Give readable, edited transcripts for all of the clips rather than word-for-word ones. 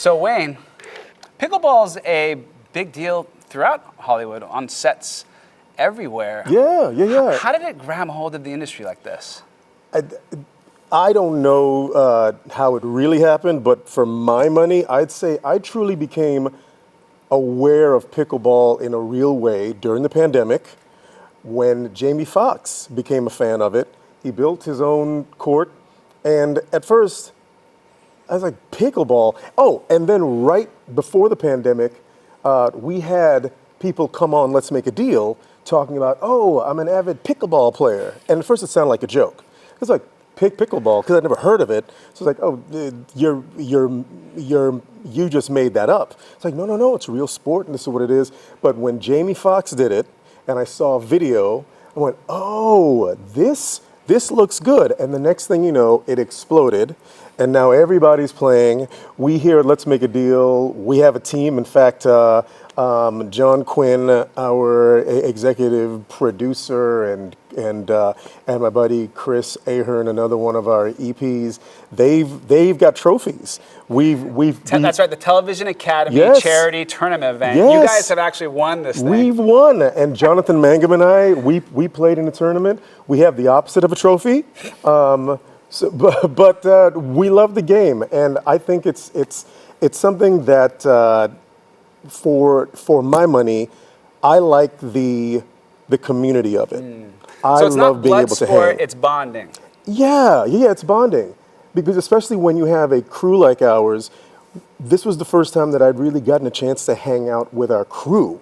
So Wayne, pickleball's a big deal throughout Hollywood, on sets everywhere. Yeah. How did it grab hold of the industry like this? I don't know how it really happened, but for my money, I'd say I truly became aware of pickleball in a real way during the pandemic when Jamie Foxx became a fan of it. He built his own court, and at first, I was like, pickleball? Oh, and then right before the pandemic, we had people come on Let's Make a Deal talking about, oh, I'm an avid pickleball player. And at first it sounded like a joke. It's like, pickleball, because I'd never heard of it. So it's like, oh, you just made that up. It's like, no, it's a real sport and this is what it is. But when Jamie Foxx did it and I saw a video, I went, oh, this looks good. And the next thing you know, it exploded. And now everybody's playing. We here at Let's Make a Deal, we have a team. In fact, John Quinn, our executive producer, and my buddy Chris Ahern, another one of our EPs, they've got trophies. That's right, the Television Academy charity tournament event. Yes. You guys have actually won this thing. We've won, and Jonathan Mangum and I, we played in the tournament. We have the opposite of a trophy. But we love the game, and I think it's something that for my money, I like the community of it. So it's not blood sport, it's bonding. Yeah, it's bonding, because especially when you have a crew like ours, this was the first time that I'd really gotten a chance to hang out with our crew.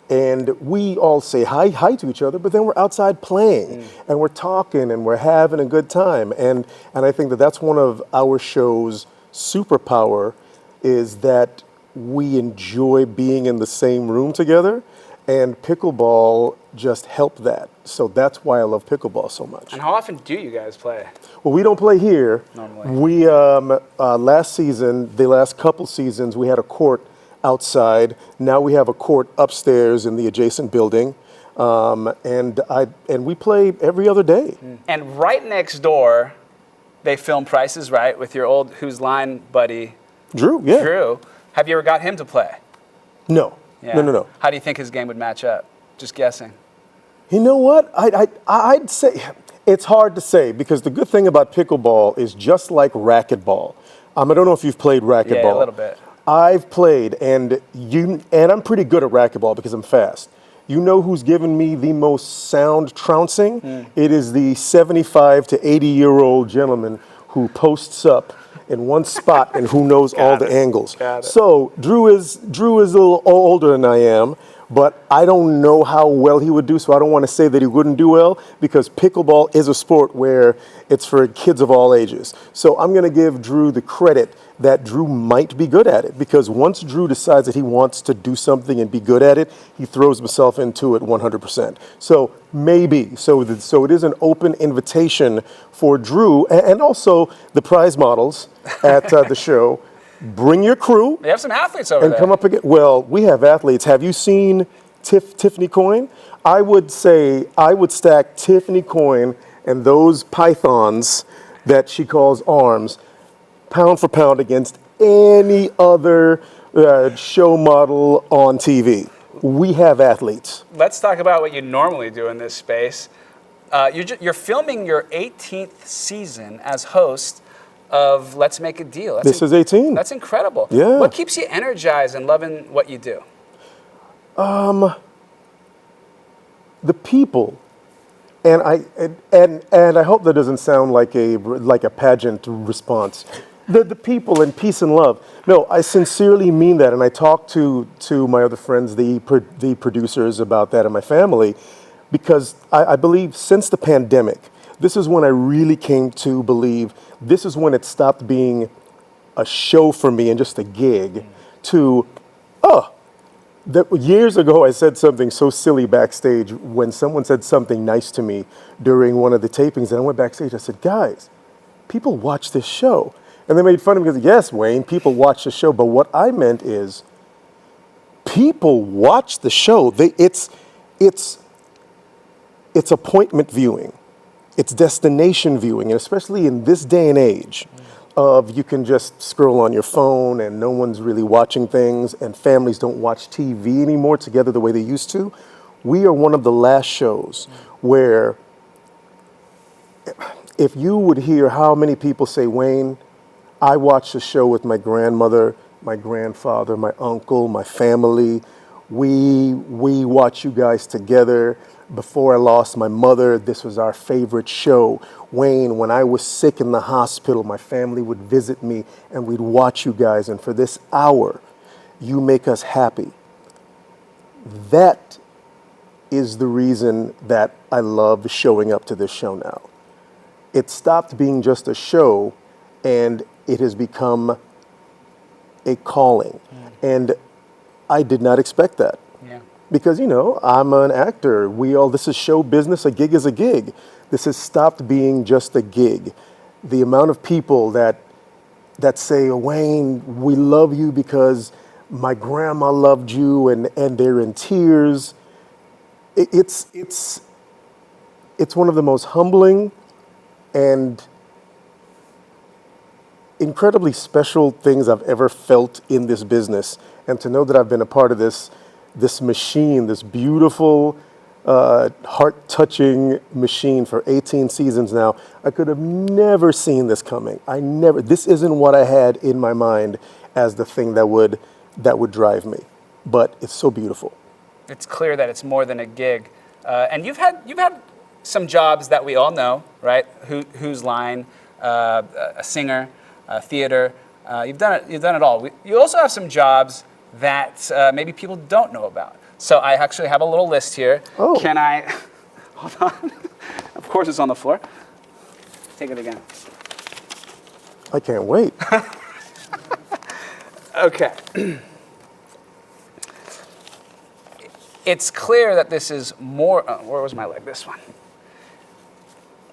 And we all say hi to each other, but then we're outside playing and we're talking and we're having a good time. And I think that that's one of our show's superpower, is that we enjoy being in the same room together, and pickleball just helped that. So that's why I love pickleball so much. And how often do you guys play? Well, we don't play here. Normally. We, last season, the last couple seasons, we had a court outside. Now we have a court upstairs in the adjacent building, and we play every other day. And right next door, they film Price is Right with your old Who's Line buddy, Drew. Yeah. Drew. Have you ever got him to play? No. Yeah. No. How do you think his game would match up? Just guessing. You know what? I'd say it's hard to say, because the good thing about pickleball is just like racquetball. I don't know if you've played racquetball. Yeah, a little bit. I've played, and I'm pretty good at racquetball because I'm fast. You know who's given me the most sound trouncing? It is the 75 to 80-year-old gentleman who posts up in one spot and who knows all the angles. So Drew is a little older than I am, but I don't know how well he would do, so I don't want to say that he wouldn't do well, because pickleball is a sport where it's for kids of all ages. So I'm going to give Drew the credit that Drew might be good at it, because once Drew decides that he wants to do something and be good at it, he throws himself into it 100%. So maybe. So it is an open invitation for Drew, and also the prize models at the show. Bring your crew. They have some athletes over there. And come up again. Well, we have athletes. Have you seen Tiffany Coyne? I would say I would stack Tiffany Coyne and those pythons that she calls arms, pound for pound, against any other show model on TV. We have athletes. Let's talk about what you normally do in this space. You're filming your 18th season as host of Let's Make a Deal. This is 18. That's incredible. Yeah. What keeps you energized and loving what you do? The people, and I hope that doesn't sound like a pageant response. The people and peace and love. No, I sincerely mean that, and I talk to my other friends, the producers, about that, and my family, because I believe since the pandemic, this is when I really came to believe, this is when it stopped being a show for me and just a gig, to, that years ago I said something so silly backstage when someone said something nice to me during one of the tapings, and I went backstage, I said, guys, people watch this show. And they made fun of me because, yes, Wayne, people watch the show, but what I meant is, people watch the show. It's appointment viewing. It's destination viewing, and especially in this day and age, of you can just scroll on your phone and no one's really watching things, and families don't watch TV anymore together the way they used to. We are one of the last shows where, if you would hear how many people say, Wayne, I watched the show with my grandmother, my grandfather, my uncle, my family. We watch you guys together. Before I lost my mother, this was our favorite show. Wayne, when I was sick in the hospital, my family would visit me and we'd watch you guys. And for this hour, you make us happy. That is the reason that I love showing up to this show now. It stopped being just a show and it has become a calling. And I did not expect that. Yeah. Because, I'm an actor. This is show business. A gig is a gig. This has stopped being just a gig. The amount of people that say, Wayne, we love you because my grandma loved you, and they're in tears. It's one of the most humbling and incredibly special things I've ever felt in this business. And to know that I've been a part of this machine, this beautiful, heart-touching machine for 18 seasons now, I could have never seen this coming. This isn't what I had in my mind as the thing that would drive me. But it's so beautiful. It's clear that it's more than a gig. And you've had some jobs that we all know, right? Whose Line, a singer, theater. You've done it all. You also have some jobs that maybe people don't know about. So I actually have a little list here. Oh. Can I, hold on. Of course it's on the floor. Take it again. I can't wait. Okay. It's clear that this is more, where was my leg? This one.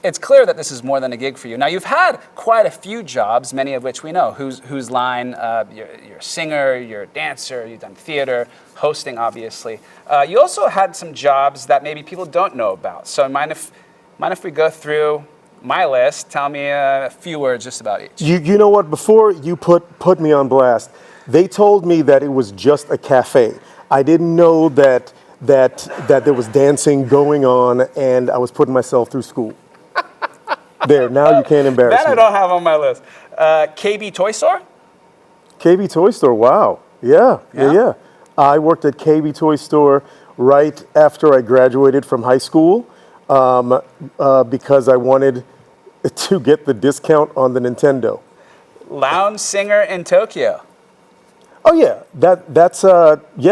It's clear that this is more than a gig for you. Now, you've had quite a few jobs, many of which we know. Whose Line, you're a singer, you're a dancer, you've done theater, hosting, obviously. You also had some jobs that maybe people don't know about. So mind if we go through my list, tell me a few words just about each. You know what? Before you put me on blast, they told me that it was just a cafe. I didn't know that there was dancing going on, and I was putting myself through school. There, now you can't embarrass That me. I don't have on my list. KB Toy Store? KB Toy Store, wow. Yeah. I worked at KB Toy Store right after I graduated from high school because I wanted to get the discount on the Nintendo. Lounge singer in Tokyo. Oh yeah,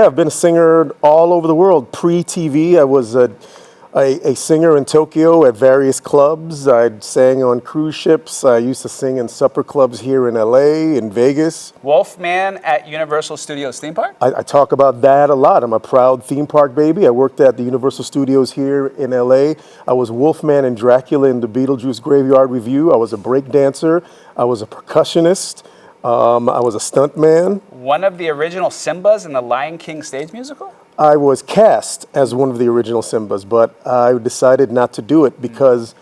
I've been a singer all over the world. Pre-TV, I was a singer in Tokyo at various clubs. I sang on cruise ships. I used to sing in supper clubs here in LA, in Vegas. Wolfman at Universal Studios theme park? I talk about that a lot. I'm a proud theme park baby. I worked at the Universal Studios here in LA. I was Wolfman and Dracula in the Beetlejuice Graveyard Review. I was a break dancer. I was a percussionist. I was a stuntman. One of the original Simbas in the Lion King stage musical? I was cast as one of the original Simbas, but I decided not to do it because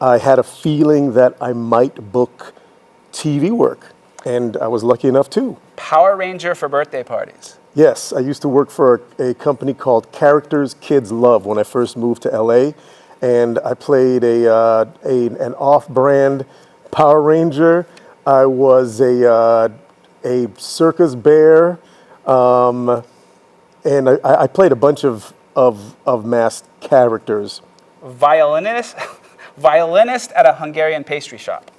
I had a feeling that I might book TV work, and I was lucky enough to. Power Ranger for birthday parties. Yes, I used to work for a company called Characters Kids Love when I first moved to LA, and I played an off-brand Power Ranger. I was a circus bear. And I played a bunch of masked characters. Violinist at a Hungarian pastry shop.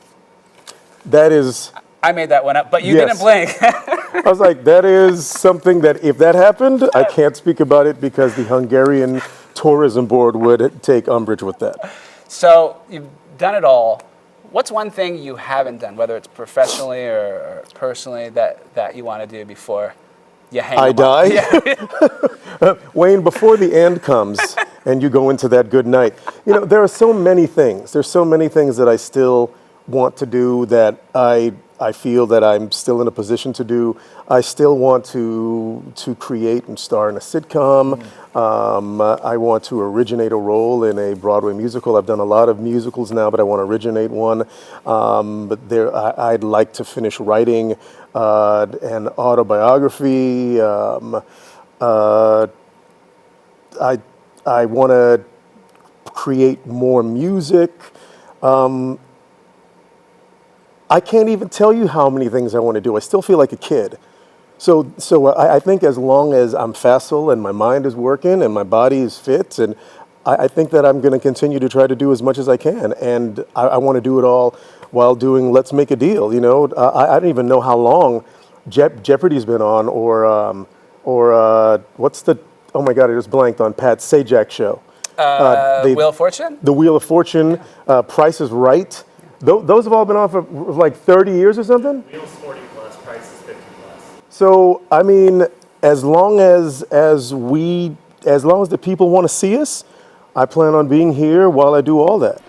That is... I made that one up, but you Yes. didn't blink. I was like, that is something that if that happened, I can't speak about it because the Hungarian Tourism Board would take umbrage with that. So you've done it all. What's one thing you haven't done, whether it's professionally or personally, that you want to do before you hang I them up? die? Yeah. Wayne, before the end comes and you go into that good night, there are so many things. There's so many things that I still want to do that I I feel that I'm still in a position to do. I still want to create and star in a sitcom. I want to originate a role in a Broadway musical. I've done a lot of musicals now, but I want to originate one. I'd like to finish writing an autobiography. I want to create more music. I can't even tell you how many things I want to do. I still feel like a kid. So I think as long as I'm facile and my mind is working and my body is fit, and I think that I'm going to continue to try to do as much as I can. And I want to do it all while doing Let's Make a Deal. You know, I don't even know how long Jeopardy's been on, or what's the, oh my God, I just blanked on Pat Sajak's show. Wheel of Fortune? The Wheel of Fortune, Price is Right. Those have all been on for like 30 years or something? Wheel's 40 plus, Price is 50 plus. So, I mean, as long as the people want to see us, I plan on being here while I do all that.